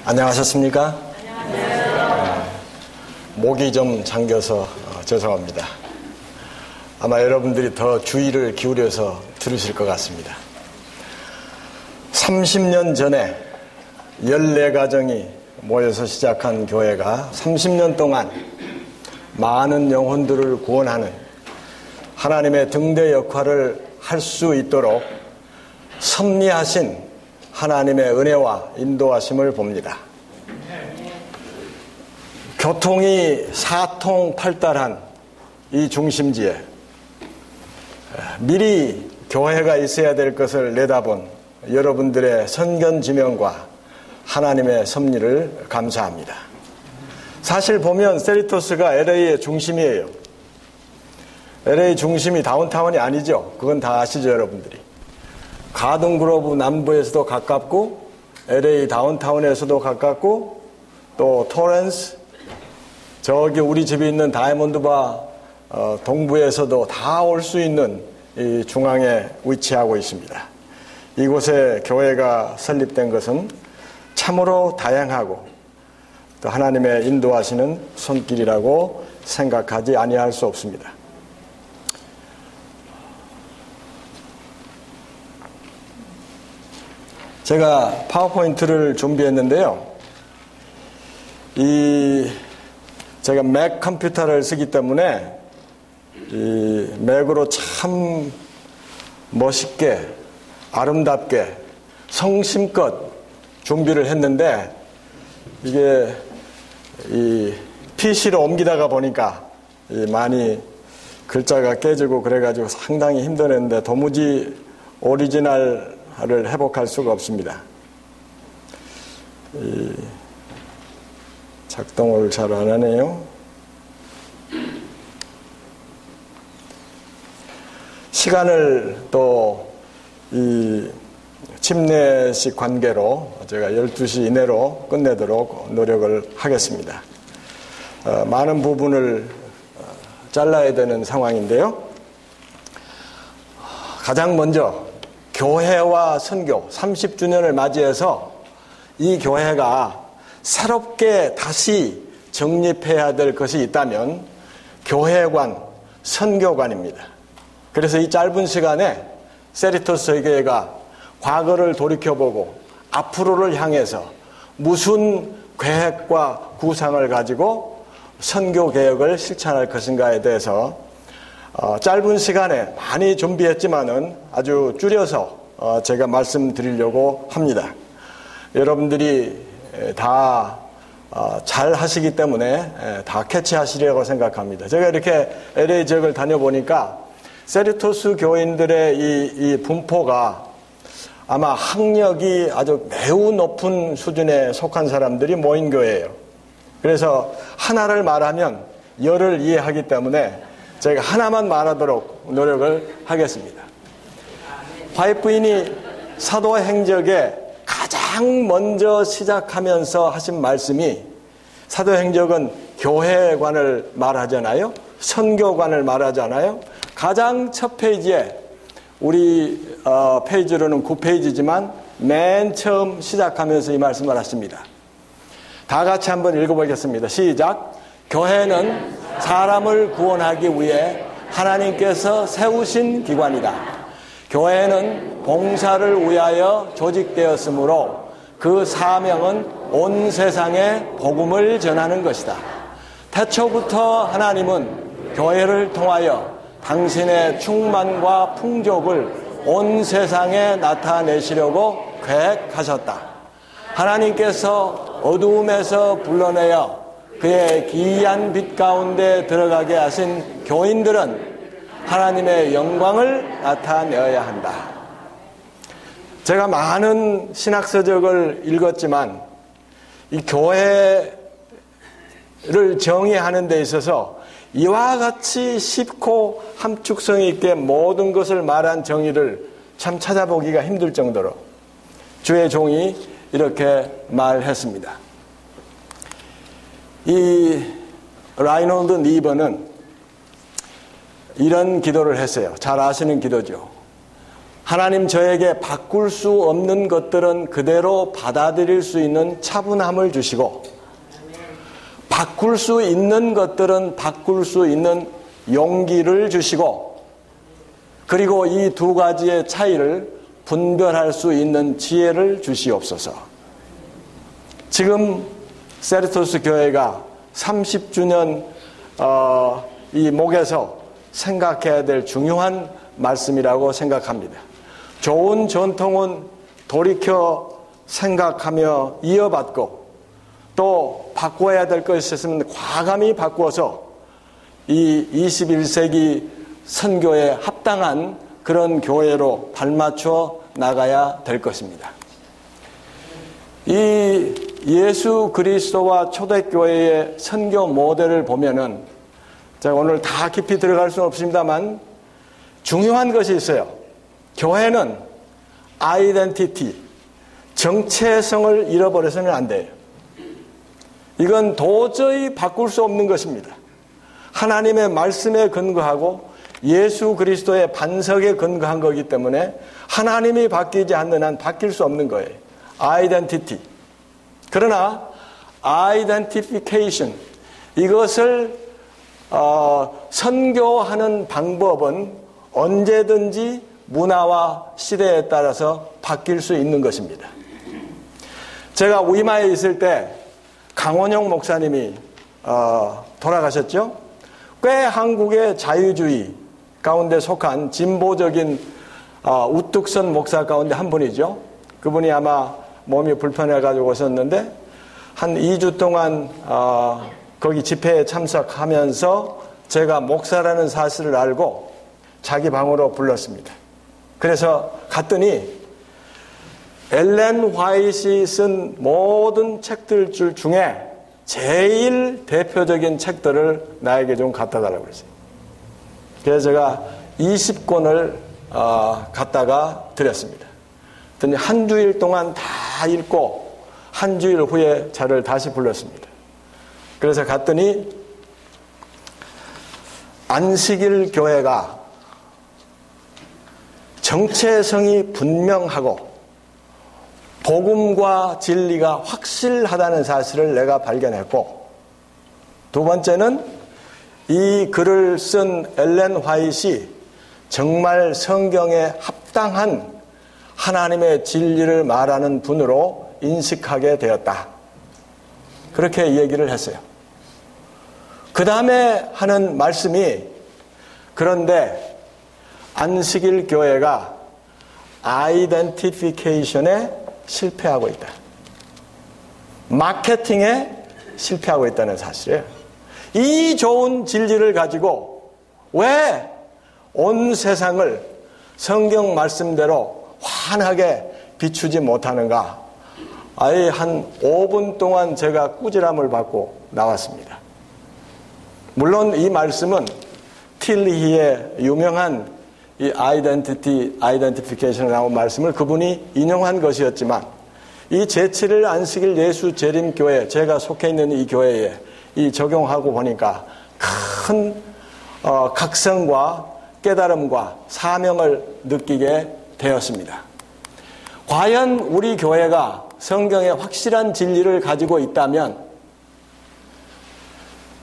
안녕하셨습니까? 안녕하세요. 목이 좀 잠겨서 죄송합니다. 아마 여러분들이 더 주의를 기울여서 들으실 것 같습니다. 30년 전에 14가정이 모여서 시작한 교회가 30년 동안 많은 영혼들을 구원하는 하나님의 등대 역할을 할 수 있도록 섭리하신 하나님의 은혜와 인도하심을 봅니다. 교통이 사통팔달한 이 중심지에 미리 교회가 있어야 될 것을 내다본 여러분들의 선견지명과 하나님의 섭리를 감사합니다. 사실 보면 세리토스가 LA의 중심이에요. LA 중심이 다운타운이 아니죠. 그건 다 아시죠, 여러분들이. 가든그로브 남부에서도 가깝고 LA 다운타운에서도 가깝고 또 토렌스, 저기 우리 집에 있는 다이아몬드바 동부에서도 다 올 수 있는 이 중앙에 위치하고 있습니다. 이곳에 교회가 설립된 것은 참으로 다양하고 또 하나님의 인도하시는 손길이라고 생각하지 아니할 수 없습니다. 제가 파워포인트를 준비했는데요. 제가 맥 컴퓨터를 쓰기 때문에 이 맥으로 참 멋있게 아름답게 성심껏 준비를 했는데 이게 이 PC로 옮기다가 보니까 많이 글자가 깨지고 그래가지고 상당히 힘들었는데 도무지 오리지널을 회복할 수가 없습니다. 작동을 잘 안 하네요. 시간을 또 이 침례식 관계로 제가 12시 이내로 끝내도록 노력을 하겠습니다. 많은 부분을 잘라야 되는 상황인데요. 가장 먼저 교회와 선교 30주년을 맞이해서 이 교회가 새롭게 다시 정립해야 될 것이 있다면 교회관, 선교관입니다. 그래서 이 짧은 시간에 세리토스 교회가 과거를 돌이켜보고 앞으로를 향해서 무슨 계획과 구상을 가지고 선교 개혁을 실천할 것인가에 대해서 짧은 시간에 많이 준비했지만은 아주 줄여서 제가 말씀드리려고 합니다. 여러분들이 다 잘 하시기 때문에 다 캐치하시려고 생각합니다. 제가 이렇게 LA 지역을 다녀보니까 세리토스 교인들의 이 분포가 아마 학력이 아주 매우 높은 수준에 속한 사람들이 모인 교회예요. 그래서 하나를 말하면 열을 이해하기 때문에 제가 하나만 말하도록 노력을 하겠습니다. 화이트부인이 사도행적에 가장 먼저 시작하면서 하신 말씀이 사도행적은 교회관을 말하잖아요. 선교관을 말하잖아요. 가장 첫 페이지에 우리 페이지로는 9페이지지만 맨 처음 시작하면서 이 말씀을 하십니다. 다 같이 한번 읽어보겠습니다. 시작. 교회는 사람을 구원하기 위해 하나님께서 세우신 기관이다. 교회는 봉사를 위하여 조직되었으므로 그 사명은 온 세상에 복음을 전하는 것이다. 태초부터 하나님은 교회를 통하여 당신의 충만과 풍족을 온 세상에 나타내시려고 계획하셨다. 하나님께서 어두움에서 불러내어 그의 기이한 빛 가운데 들어가게 하신 교인들은 하나님의 영광을 나타내어야 한다. 제가 많은 신학서적을 읽었지만 이 교회를 정의하는 데 있어서 이와 같이 쉽고 함축성 있게 모든 것을 말한 정의를 참 찾아보기가 힘들 정도로 주의 종이 이렇게 말했습니다. 이 라이놀드 니버는 이런 기도를 했어요. 잘 아시는 기도죠. 하나님 저에게 바꿀 수 없는 것들은 그대로 받아들일 수 있는 차분함을 주시고, 바꿀 수 있는 것들은 바꿀 수 있는 용기를 주시고, 그리고 이 두 가지의 차이를 분별할 수 있는 지혜를 주시옵소서. 지금 세르토스 교회가 30주년 이 목에서 생각해야 될 중요한 말씀이라고 생각합니다. 좋은 전통은 돌이켜 생각하며 이어받고, 또 바꿔야 될 것이 있으면 과감히 바꾸어서 이 21세기 선교에 합당한 그런 교회로 발맞춰 나가야 될 것입니다. 이 예수 그리스도와 초대교회의 선교 모델을 보면은, 제가 오늘 다 깊이 들어갈 수는 없습니다만 중요한 것이 있어요. 교회는 아이덴티티, 정체성을 잃어버려서는 안 돼요. 이건 도저히 바꿀 수 없는 것입니다. 하나님의 말씀에 근거하고 예수 그리스도의 반석에 근거한 거기 때문에 하나님이 바뀌지 않는 한 바뀔 수 없는 거예요. 아이덴티티. 그러나 아이덴티피케이션, 이것을 선교하는 방법은 언제든지 문화와 시대에 따라서 바뀔 수 있는 것입니다. 제가 위마에 있을 때 강원영 목사님이 돌아가셨죠. 꽤 한국의 자유주의 가운데 속한 진보적인 우뚝선 목사 가운데 한 분이죠. 그분이 아마 몸이 불편해가지고 오셨는데 한 2주 동안 거기 집회에 참석하면서 제가 목사라는 사실을 알고 자기 방으로 불렀습니다. 그래서 갔더니 엘렌 화이트이 쓴 모든 책들 중에 제일 대표적인 책들을 나에게 좀 갖다 달라고 그랬어요. 그래서 제가 20권을 갖다가 드렸습니다. 그랬더니 한 주일 동안 다 읽고 한 주일 후에 저를 다시 불렀습니다. 그래서 갔더니 안식일 교회가 정체성이 분명하고 복음과 진리가 확실하다는 사실을 내가 발견했고, 두 번째는 이 글을 쓴 엘렌 화이트이 정말 성경에 합당한 하나님의 진리를 말하는 분으로 인식하게 되었다. 그렇게 얘기를 했어요. 그 다음에 하는 말씀이, 그런데 안식일 교회가 아이덴티피케이션에 실패하고 있다. 마케팅에 실패하고 있다는 사실이에요. 이 좋은 진리를 가지고 왜 온 세상을 성경 말씀대로 환하게 비추지 못하는가? 아예 한 5분 동안 제가 꾸지람을 받고 나왔습니다. 물론 이 말씀은 틸리히의 유명한 이 아이덴티피케이션에 나온 말씀을 그분이 인용한 것이었지만, 이 제7일 안식일 예수 재림교회, 제가 속해 있는 이 교회에 이 적용하고 보니까 큰 각성과 깨달음과 사명을 느끼게 되었습니다. 과연 우리 교회가 성경의 확실한 진리를 가지고 있다면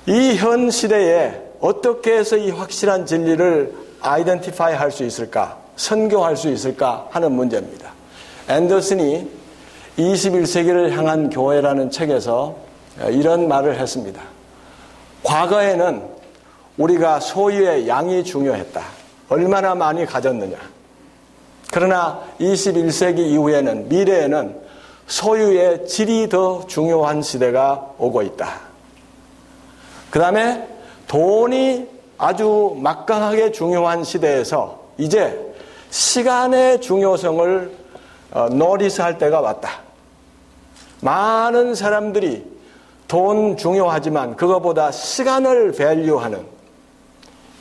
이 현 시대에 어떻게 해서 이 확실한 진리를 아이덴티파이 할 수 있을까, 선교할 수 있을까 하는 문제입니다. 앤더슨이 21세기를 향한 교회라는 책에서 이런 말을 했습니다. 과거에는 우리가 소유의 양이 중요했다. 얼마나 많이 가졌느냐. 그러나 21세기 이후에는, 미래에는 소유의 질이 더 중요한 시대가 오고 있다. 그 다음에 돈이 아주 막강하게 중요한 시대에서 이제 시간의 중요성을 노리스할 때가 왔다. 많은 사람들이 돈 중요하지만 그거보다 시간을 밸류하는,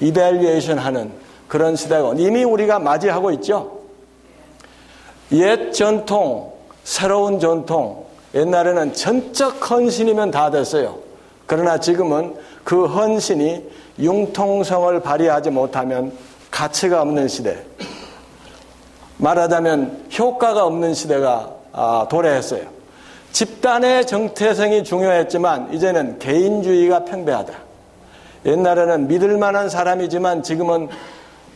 이밸류에이션 하는 그런 시대가 이미 우리가 맞이하고 있죠. 옛 전통, 새로운 전통, 옛날에는 전적 헌신이면 다 됐어요. 그러나 지금은 그 헌신이 융통성을 발휘하지 못하면 가치가 없는 시대. 말하자면 효과가 없는 시대가 도래했어요. 집단의 정체성이 중요했지만 이제는 개인주의가 팽배하다. 옛날에는 믿을 만한 사람이지만 지금은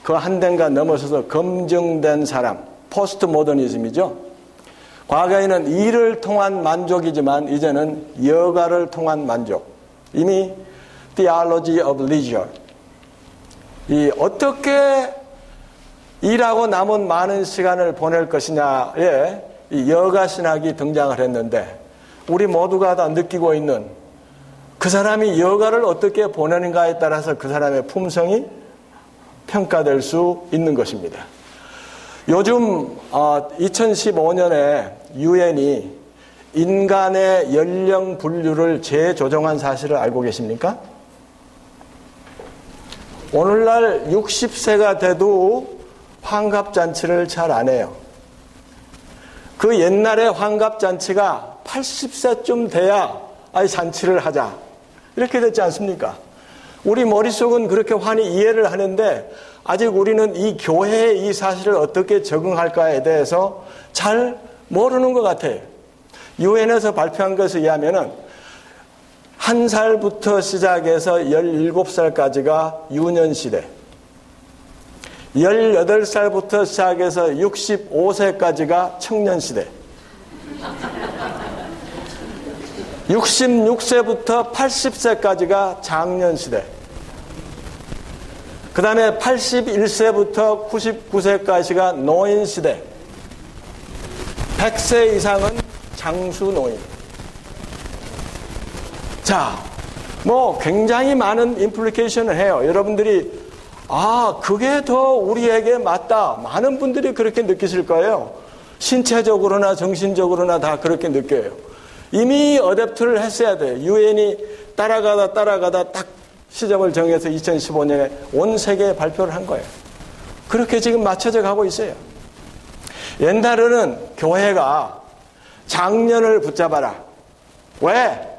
그 한 단계 넘어서서 검증된 사람, 포스트 모더니즘이죠. 과거에는 일을 통한 만족이지만 이제는 여가를 통한 만족. 이미 theology of leisure. 이 어떻게 일하고 남은 많은 시간을 보낼 것이냐에 이 여가 신학이 등장을 했는데 우리 모두가 다 느끼고 있는 그 사람이 여가를 어떻게 보내는가에 따라서 그 사람의 품성이 평가될 수 있는 것입니다. 요즘 2015년에 유엔이 인간의 연령 분류를 재조정한 사실을 알고 계십니까? 오늘날 60세가 돼도 환갑잔치를 잘 안 해요. 그 옛날에 환갑잔치가 80세쯤 돼야 잔치를 하자. 이렇게 됐지 않습니까? 우리 머릿속은 그렇게 환히 이해를 하는데 아직 우리는 이 교회의 이 사실을 어떻게 적응할까에 대해서 잘 모르는 것 같아요. 유엔에서 발표한 것에 의하면은 1살부터 시작해서 17살까지가 유년시대, 18살부터 시작해서 65세까지가 청년시대, 66세부터 80세까지가 장년시대, 그 다음에 81세부터 99세까지가 노인시대, 100세 이상은 장수노인. 자, 굉장히 많은 임플리케이션을 해요. 여러분들이 그게 더 우리에게 맞다. 많은 분들이 그렇게 느끼실 거예요. 신체적으로나 정신적으로나 다 그렇게 느껴요. 이미 어댑트를 했어야 돼요. 유엔이 따라가다 딱 시점을 정해서 2015년에 온 세계에 발표를 한 거예요. 그렇게 지금 맞춰져 가고 있어요. 옛날에는 교회가 장년을 붙잡아라. 왜?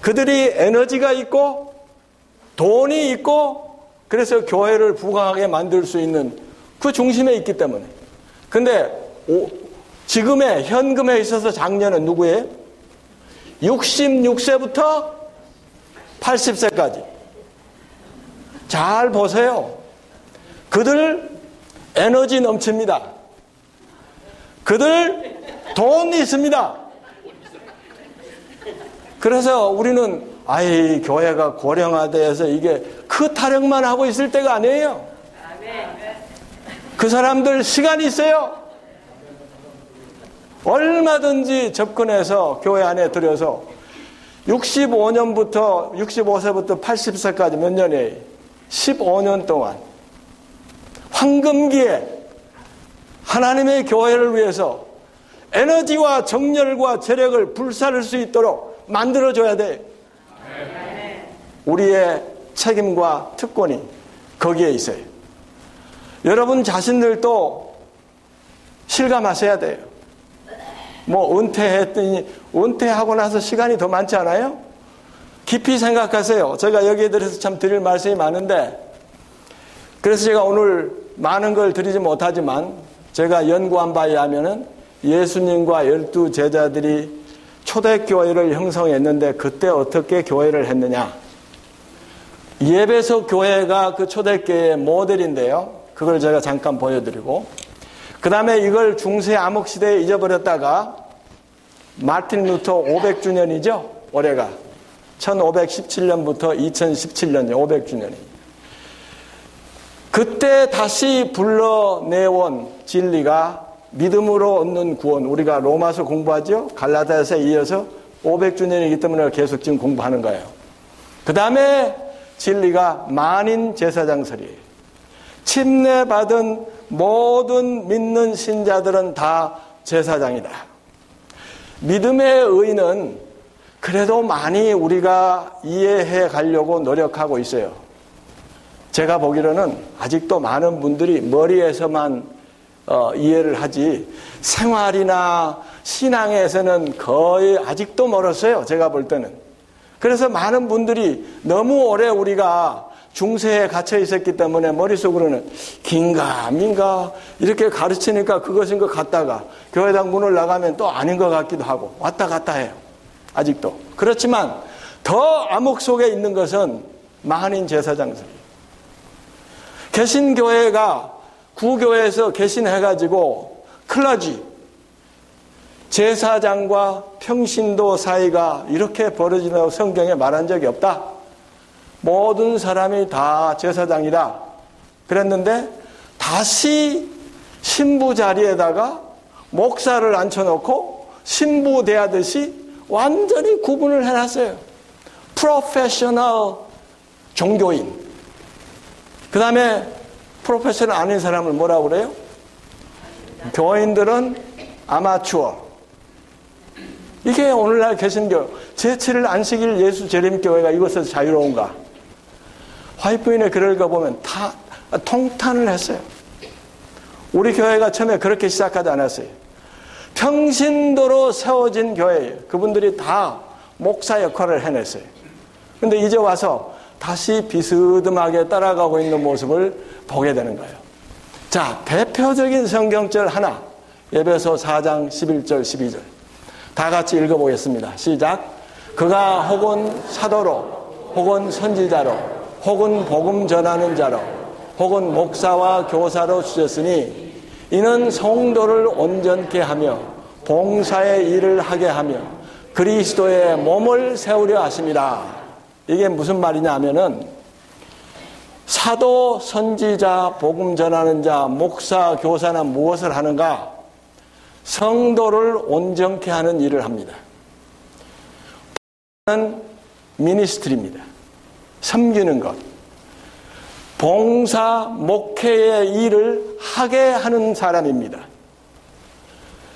그들이 에너지가 있고 돈이 있고 그래서 교회를 부강하게 만들 수 있는 그 중심에 있기 때문에. 근데 지금의 현금에 있어서 장년은 누구예요? 66세부터 80세까지. 잘 보세요. 그들 에너지 넘칩니다. 그들 돈 있습니다. 그래서 우리는 교회가 고령화돼서 이게 그 타령만 하고 있을 때가 아니에요. 그 사람들 시간이 있어요. 얼마든지 접근해서 교회 안에 들여서 65세부터 80세까지 몇 년이에요? 15년 동안 황금기에 하나님의 교회를 위해서 에너지와 정열과 재력을 불사를 수 있도록 만들어줘야 돼. 우리의 책임과 특권이 거기에 있어요. 여러분 자신들도 실감하셔야 돼요. 은퇴하고 나서 시간이 더 많지 않아요? 깊이 생각하세요. 제가 여기에 대해서 참 드릴 말씀이 많은데, 그래서 제가 오늘 많은 걸 드리지 못하지만, 제가 연구한 바에 의하면은 예수님과 12 제자들이 초대교회를 형성했는데, 그때 어떻게 교회를 했느냐. 예배소 교회가 그 초대교회의 모델인데요. 그걸 제가 잠깐 보여드리고, 그 다음에 이걸 중세 암흑시대에 잊어버렸다가 마틴 루터 500주년이죠. 올해가 1517년부터 2017년 500주년이. 그때 다시 불러내온 진리가 믿음으로 얻는 구원. 우리가 로마서 공부하죠. 갈라디아서에 이어서 500주년이기 때문에 계속 지금 공부하는 거예요. 그 다음에 진리가 만인 제사장설이에요. 침례받은 모든 믿는 신자들은 다 제사장이다. 믿음의 의는 그래도 많이 우리가 이해해 가려고 노력하고 있어요. 제가 보기로는 아직도 많은 분들이 머리에서만 이해를 하지 생활이나 신앙에서는 거의 아직도 멀었어요. 제가 볼 때는. 그래서 많은 분들이 너무 오래 우리가 중세에 갇혀 있었기 때문에 머릿속으로는 긴가 민가 이렇게 가르치니까 그것인 것 같다가 교회당 문을 나가면 또 아닌 것 같기도 하고 왔다 갔다 해요. 아직도. 그렇지만 더 암흑 속에 있는 것은 만인 제사장들이에요. 개신교회가 구교회에서 개신해가지고 클러지, 제사장과 평신도 사이가 이렇게 벌어진다고 성경에 말한 적이 없다. 모든 사람이 다 제사장이다. 그랬는데 다시 신부 자리에다가 목사를 앉혀놓고 신부 대하듯이 완전히 구분을 해놨어요. 프로페셔널 종교인. 그 다음에 프로페셔널 아닌 사람을 뭐라고 그래요? 교인들은 아마추어. 이게 오늘날 개신교 제7일 안식일 예수 재림교회가 이것에서 자유로운가? 화이트인의 글을 읽어보면 다 통탄을 했어요. 우리 교회가 처음에 그렇게 시작하지 않았어요. 평신도로 세워진 교회예요. 그분들이 다 목사 역할을 해냈어요. 그런데 이제 와서 다시 비스듬하게 따라가고 있는 모습을 보게 되는 거예요. 자, 대표적인 성경절 하나, 에베소 4장 11절 12절 다 같이 읽어보겠습니다. 시작. 그가 혹은 사도로 혹은 선지자로 혹은 복음 전하는 자로 혹은 목사와 교사로 주셨으니 이는 성도를 온전케 하며 봉사의 일을 하게 하며 그리스도의 몸을 세우려 하심이라. 이게 무슨 말이냐 하면은 사도, 선지자, 복음 전하는 자, 목사, 교사는 무엇을 하는가? 성도를 온전케 하는 일을 합니다. 복음은 미니스트리입니다. 섬기는 것. 봉사, 목회의 일을 하게 하는 사람입니다.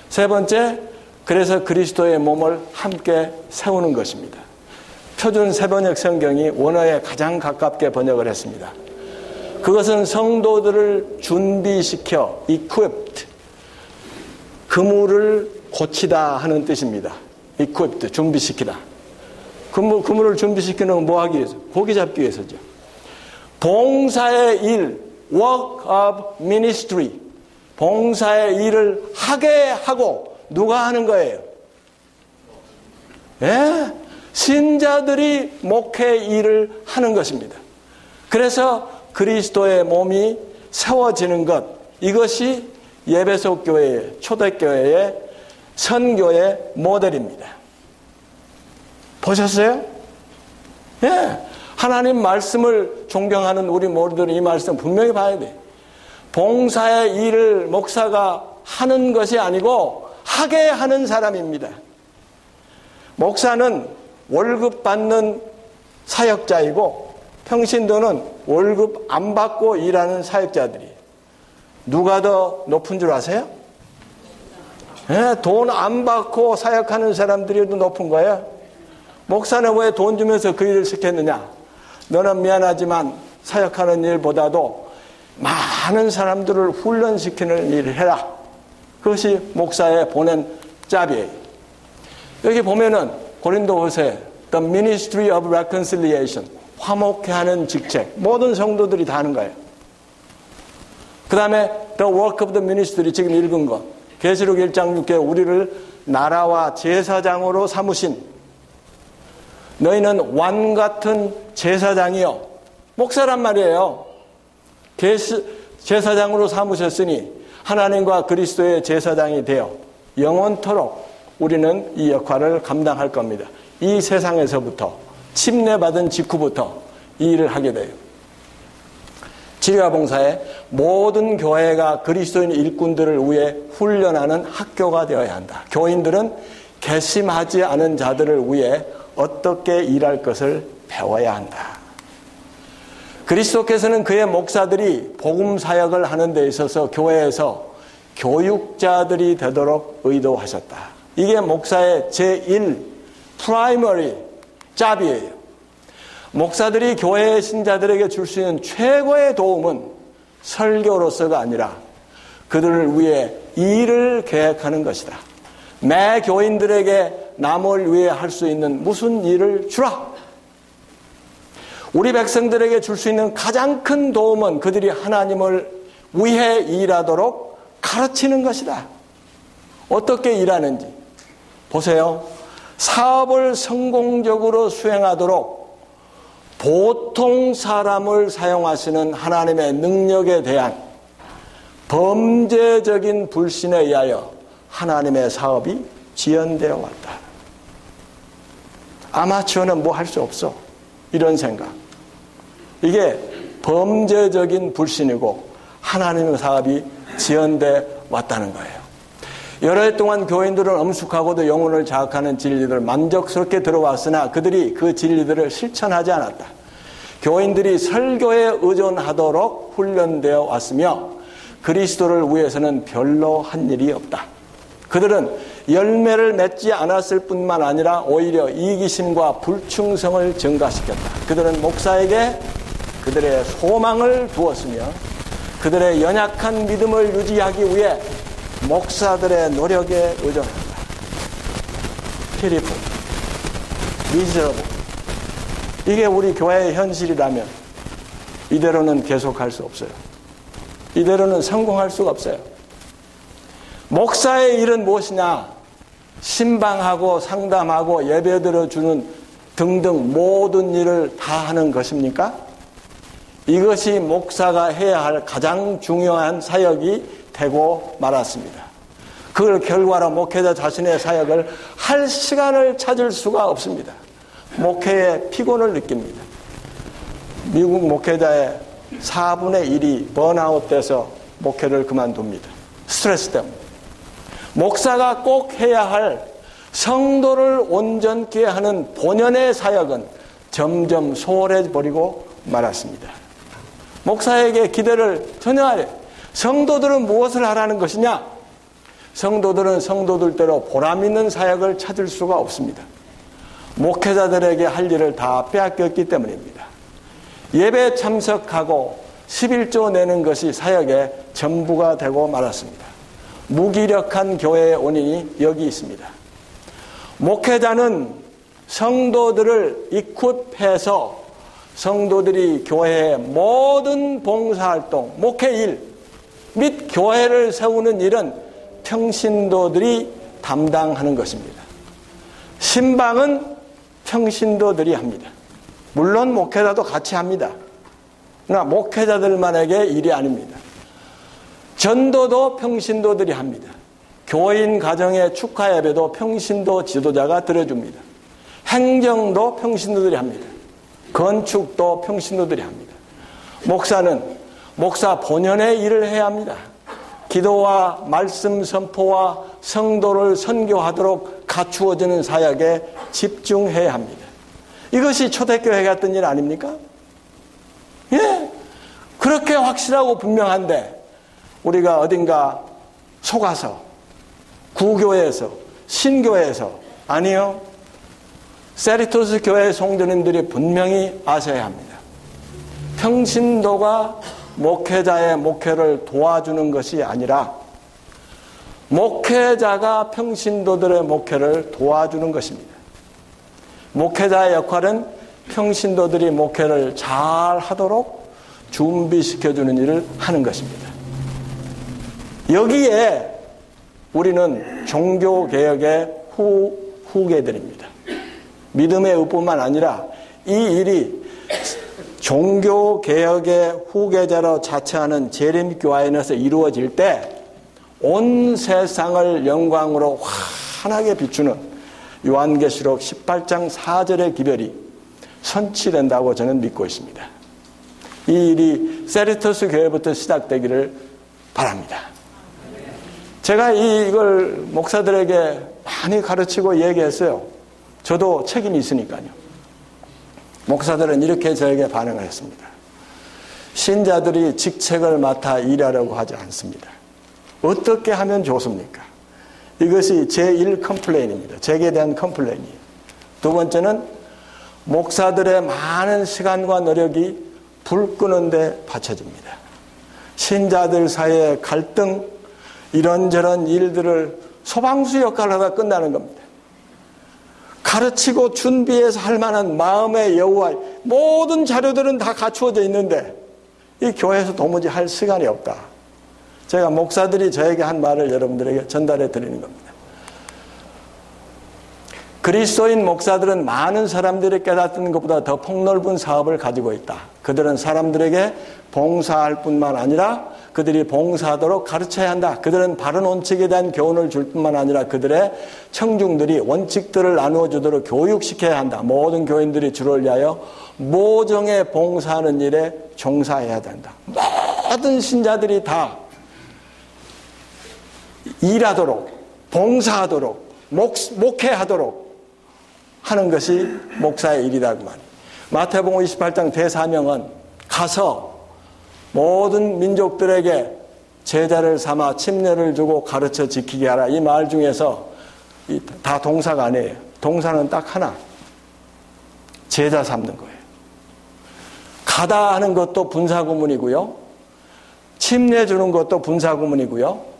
세 번째, 그래서 그리스도의 몸을 함께 세우는 것입니다. 표준 세번역 성경이 원어에 가장 가깝게 번역을 했습니다. 그것은 성도들을 준비시켜 equipped, 그물을 고치다 하는 뜻입니다. equipped, 준비시키다. 그물을 준비시키는 건 뭐 하기 위해서? 고기 잡기 위해서죠. 봉사의 일, work of ministry, 봉사의 일을 하게 하고 누가 하는 거예요? 예? 신자들이 목회 일을 하는 것입니다. 그래서 그리스도의 몸이 세워지는 것, 이것이 예배소 교회의 초대교회의 선교의 모델입니다. 보셨어요? 예. 하나님 말씀을 존경하는 우리 모두들은 이 말씀 분명히 봐야 돼. 봉사의 일을 목사가 하는 것이 아니고 하게 하는 사람입니다. 목사는 월급 받는 사역자이고 평신도는 월급 안 받고 일하는 사역자들이. 누가 더 높은 줄 아세요? 네, 돈 안 받고 사역하는 사람들이 더 높은 거예요. 목사는 왜 돈 주면서 그 일을 시켰느냐? 너는 미안하지만 사역하는 일보다도 많은 사람들을 훈련시키는 일을 해라. 그것이 목사의 보낸 짭이에요. 여기 보면은 고린도후서에 The Ministry of Reconciliation, 화목케 하는 직책, 모든 성도들이 다 하는 거예요. 그 다음에 The Work of the Ministry, 지금 읽은 거, 계시록 1장 6개 우리를 나라와 제사장으로 삼으신, 너희는 왕 같은 제사장이요, 목사란 말이에요. 제사장으로 삼으셨으니 하나님과 그리스도의 제사장이 되어 영원토록 우리는 이 역할을 감당할 겁니다. 이 세상에서부터 침례받은 직후부터 이 일을 하게 돼요. 치료와 봉사에 모든 교회가 그리스도인 일꾼들을 위해 훈련하는 학교가 되어야 한다. 교인들은 괘씸하지 않은 자들을 위해 어떻게 일할 것을 배워야 한다. 그리스도께서는 그의 목사들이 복음 사역을 하는 데 있어서 교회에서 교육자들이 되도록 의도하셨다. 이게 목사의 제1 프라이머리 잡이에요. 목사들이 교회의 신자들에게 줄 수 있는 최고의 도움은 설교로서가 아니라 그들을 위해 일을 계획하는 것이다. 매 교인들에게 남을 위해 할 수 있는 무슨 일을 주라. 우리 백성들에게 줄 수 있는 가장 큰 도움은 그들이 하나님을 위해 일하도록 가르치는 것이다. 어떻게 일하는지 보세요. 사업을 성공적으로 수행하도록 보통 사람을 사용하시는 하나님의 능력에 대한 범죄적인 불신에 의하여 하나님의 사업이 지연되어 왔다. 아마추어는 뭐 할 수 없어. 이런 생각. 이게 범죄적인 불신이고 하나님의 사업이 지연되어 왔다는 거예요. 여러 해 동안 교인들은 엄숙하고도 영혼을 자극하는 진리들을 만족스럽게 들어왔으나 그들이 그 진리들을 실천하지 않았다. 교인들이 설교에 의존하도록 훈련되어 왔으며 그리스도를 위해서는 별로 한 일이 없다. 그들은 열매를 맺지 않았을 뿐만 아니라 오히려 이기심과 불충성을 증가시켰다. 그들은 목사에게 그들의 소망을 두었으며 그들의 연약한 믿음을 유지하기 위해 목사들의 노력에 의존한다. 피리풀, 미저러블. 이게 우리 교회의 현실이라면 이대로는 계속할 수 없어요. 이대로는 성공할 수가 없어요. 목사의 일은 무엇이냐? 신방하고 상담하고 예배 들어주는 등등 모든 일을 다 하는 것입니까? 이것이 목사가 해야 할 가장 중요한 사역이 되고 말았습니다. 그 결과로 목회자 자신의 사역을 할 시간을 찾을 수가 없습니다. 목회에 피곤을 느낍니다. 미국 목회자의 4분의 1이 번아웃 돼서 목회를 그만둡니다. 스트레스 때문에. 목사가 꼭 해야 할 성도를 온전케 하는 본연의 사역은 점점 소홀해 버리고 말았습니다. 목사에게 기대를 전혀 안 해요. 성도들은 무엇을 하라는 것이냐? 성도들은 성도들대로 보람 있는 사역을 찾을 수가 없습니다. 목회자들에게 할 일을 다 빼앗겼기 때문입니다. 예배 참석하고 11조 내는 것이 사역의 전부가 되고 말았습니다. 무기력한 교회의 원인이 여기 있습니다. 목회자는 성도들을 이闊해서 성도들이 교회의 모든 봉사활동, 목회일 및 교회를 세우는 일은 평신도들이 담당하는 것입니다. 신방은 평신도들이 합니다. 물론 목회자도 같이 합니다. 그러나 목회자들만에게 일이 아닙니다. 전도도 평신도들이 합니다. 교인 가정의 축하 예배도 평신도 지도자가 들어줍니다. 행정도 평신도들이 합니다. 건축도 평신도들이 합니다. 목사는 목사 본연의 일을 해야 합니다. 기도와 말씀 선포와 성도를 선교하도록 갖추어지는 사역에 집중해야 합니다. 이것이 초대교회가 했던 일 아닙니까? 예, 그렇게 확실하고 분명한데 우리가 어딘가 속아서 구교회에서 신교회에서 아니요. 세리토스 교회 성도님들이 분명히 아셔야 합니다. 평신도가 목회자의 목회를 도와주는 것이 아니라 목회자가 평신도들의 목회를 도와주는 것입니다. 목회자의 역할은 평신도들이 목회를 잘 하도록 준비시켜주는 일을 하는 것입니다. 여기에 우리는 종교개혁의 후계들입니다. 믿음의 의뿐만 아니라 이 일이 종교개혁의 후계자로 자처하는 재림교회에서 이루어질 때 온 세상을 영광으로 환하게 비추는 요한계시록 18장 4절의 기별이 선취된다고 저는 믿고 있습니다. 이 일이 세리토스 교회부터 시작되기를 바랍니다. 제가 이걸 목사들에게 많이 가르치고 얘기했어요. 저도 책임이 있으니까요. 목사들은 이렇게 저에게 반응을 했습니다. 신자들이 직책을 맡아 일하려고 하지 않습니다. 어떻게 하면 좋습니까? 이것이 제1 컴플레인입니다. 제게 대한 컴플레인이에요. 두 번째는 목사들의 많은 시간과 노력이 불 끄는 데 바쳐집니다. 신자들 사이의 갈등, 이런저런 일들을 소방수 역할을 하다 끝나는 겁니다. 가르치고 준비해서 할 만한 마음의 여유와 모든 자료들은 다 갖추어져 있는데 이 교회에서 도무지 할 시간이 없다. 제가 목사들이 저에게 한 말을 여러분들에게 전달해 드리는 겁니다. 그리스도인 목사들은 많은 사람들이 깨닫는 것보다 더 폭넓은 사업을 가지고 있다. 그들은 사람들에게 봉사할 뿐만 아니라 그들이 봉사하도록 가르쳐야 한다. 그들은 바른 원칙에 대한 교훈을 줄 뿐만 아니라 그들의 청중들이 원칙들을 나누어 주도록 교육시켜야 한다. 모든 교인들이 주를 위하여 모정에 봉사하는 일에 종사해야 된다. 모든 신자들이 다 일하도록, 봉사하도록, 목회하도록 하는 것이 목사의 일이다 그 말이에요. 마태복음 28장 대사명은 가서 모든 민족들에게 제자를 삼아 침례를 주고 가르쳐 지키게 하라. 이 말 중에서 다 동사가 아니에요. 동사는 딱 하나. 제자 삼는 거예요. 가다 하는 것도 분사구문이고요. 침례 주는 것도 분사구문이고요.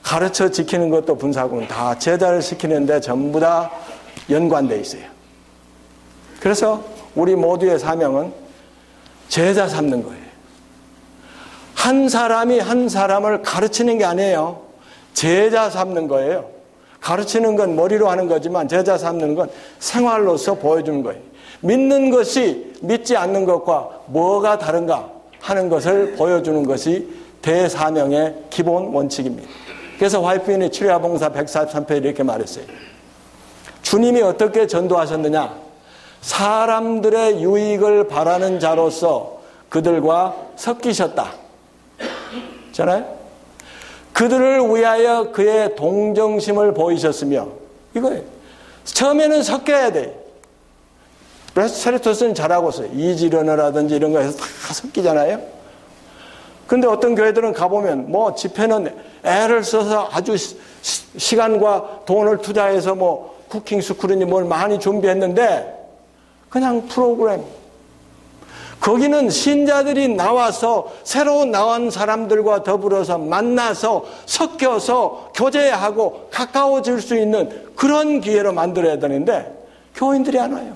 가르쳐 지키는 것도 분사구문. 다 제자를 시키는데 전부 다 연관되어 있어요. 그래서 우리 모두의 사명은 제자 삼는 거예요. 한 사람이 한 사람을 가르치는 게 아니에요. 제자 삼는 거예요. 가르치는 건 머리로 하는 거지만 제자 삼는 건 생활로서 보여주는 거예요. 믿는 것이 믿지 않는 것과 뭐가 다른가 하는 것을 보여주는 것이 대사명의 기본 원칙입니다. 그래서 화이트인이 치료야봉사 143페이지에 이렇게 말했어요. 주님이 어떻게 전도하셨느냐? 사람들의 유익을 바라는 자로서 그들과 섞이셨다. 잖아요? 그들을 위하여 그의 동정심을 보이셨으며 이거예요. 처음에는 섞여야 돼. 베스트셀러는 잘하고 있어요. 이지런어라든지 이런 거에서 다 섞이잖아요. 근데 어떤 교회들은 가보면 뭐 집회는 애를 써서 아주 시간과 돈을 투자해서 뭐 쿠킹 스쿨이니 뭘 많이 준비했는데 그냥 프로그램. 거기는 신자들이 나와서 새로 나온 사람들과 더불어서 만나서 섞여서 교제하고 가까워질 수 있는 그런 기회로 만들어야 되는데 교인들이 안 와요.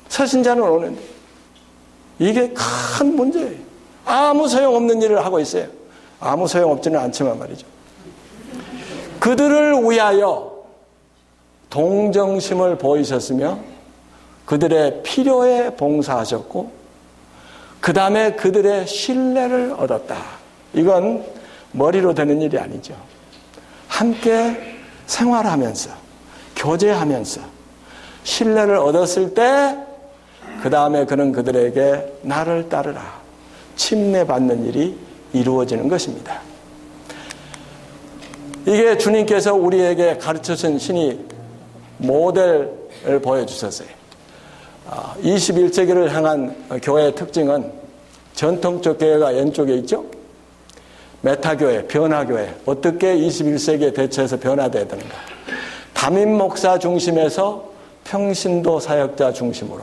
서신자는 오는데 이게 큰 문제예요. 아무 소용없는 일을 하고 있어요. 아무 소용없지는 않지만 말이죠. 그들을 위하여 동정심을 보이셨으며 그들의 필요에 봉사하셨고 그 다음에 그들의 신뢰를 얻었다. 이건 머리로 되는 일이 아니죠. 함께 생활하면서 교제하면서 신뢰를 얻었을 때 그 다음에 그는 그들에게 나를 따르라. 침례받는 일이 이루어지는 것입니다. 이게 주님께서 우리에게 가르쳐준 신이 모델을 보여주셨어요. 21세기를 향한 교회의 특징은 전통적 교회가 왼쪽에 있죠. 메타교회, 변화교회. 어떻게 21세기에 대처해서 변화되어야 되는가. 담임 목사 중심에서 평신도 사역자 중심으로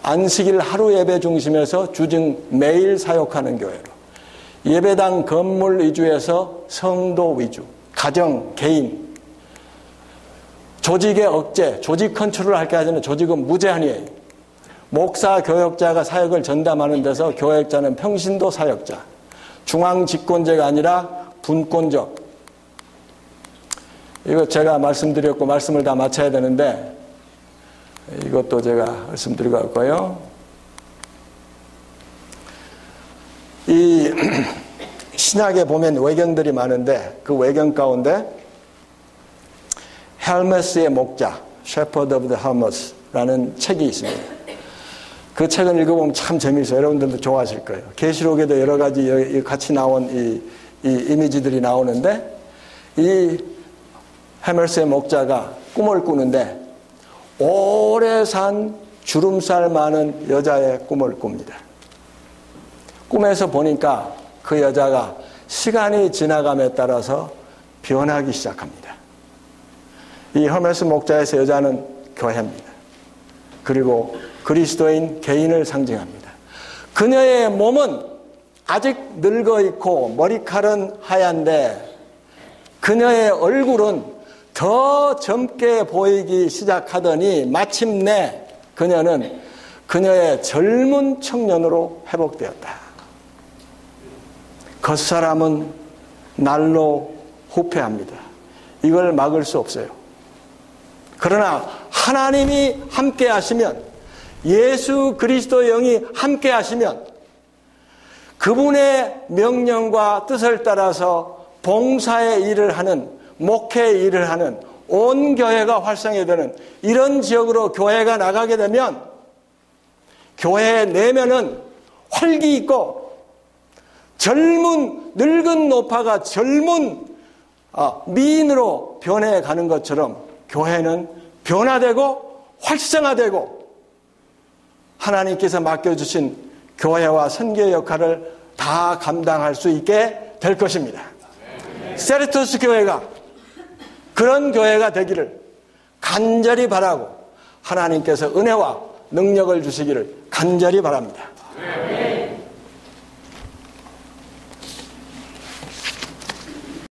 안식일 하루 예배 중심에서 주중 매일 사역하는 교회로 예배당 건물 위주에서 성도 위주, 가정, 개인 조직의 억제, 조직 컨트롤을 할 게 아니라 조직은 무제한이에요. 목사, 교역자가 사역을 전담하는 데서 교역자는 평신도 사역자. 중앙 집권제가 아니라 분권적. 이거 제가 말씀드렸고 말씀을 다 마쳐야 되는데 이것도 제가 말씀드리고 할까요? 이 신약에 보면 외경들이 많은데 그 외경 가운데 헬메스의 목자, Shepherd of the Hermes라는 책이 있습니다. 그 책을 읽어보면 참 재미있어요. 여러분들도 좋아하실 거예요. 계시록에도 여러 가지 같이 나온 이 이미지들이 나오는데 이 헬메스의 목자가 꿈을 꾸는데 오래 산 주름살 많은 여자의 꿈을 꿉니다. 꿈에서 보니까 그 여자가 시간이 지나감에 따라서 변하기 시작합니다. 이 헬메스 목자에서 여자는 교회입니다. 그리고 그리스도인 개인을 상징합니다. 그녀의 몸은 아직 늙어 있고 머리칼은 하얀데 그녀의 얼굴은 더 젊게 보이기 시작하더니 마침내 그녀는 그녀의 젊은 청년으로 회복되었다. 겉사람은 날로 후퇴합니다. 이걸 막을 수 없어요. 그러나 하나님이 함께 하시면, 예수 그리스도의 영이 함께 하시면 그분의 명령과 뜻을 따라서 봉사의 일을 하는, 목회의 일을 하는 온 교회가 활성화되는 이런 지역으로 교회가 나가게 되면 교회 내면은 활기 있고 젊은 늙은 노파가 젊은 미인으로 변해가는 것처럼 교회는 변화되고 활성화되고 하나님께서 맡겨주신 교회와 선교 역할을 다 감당할 수 있게 될 것입니다. 세르토스 교회가 그런 교회가 되기를 간절히 바라고 하나님께서 은혜와 능력을 주시기를 간절히 바랍니다.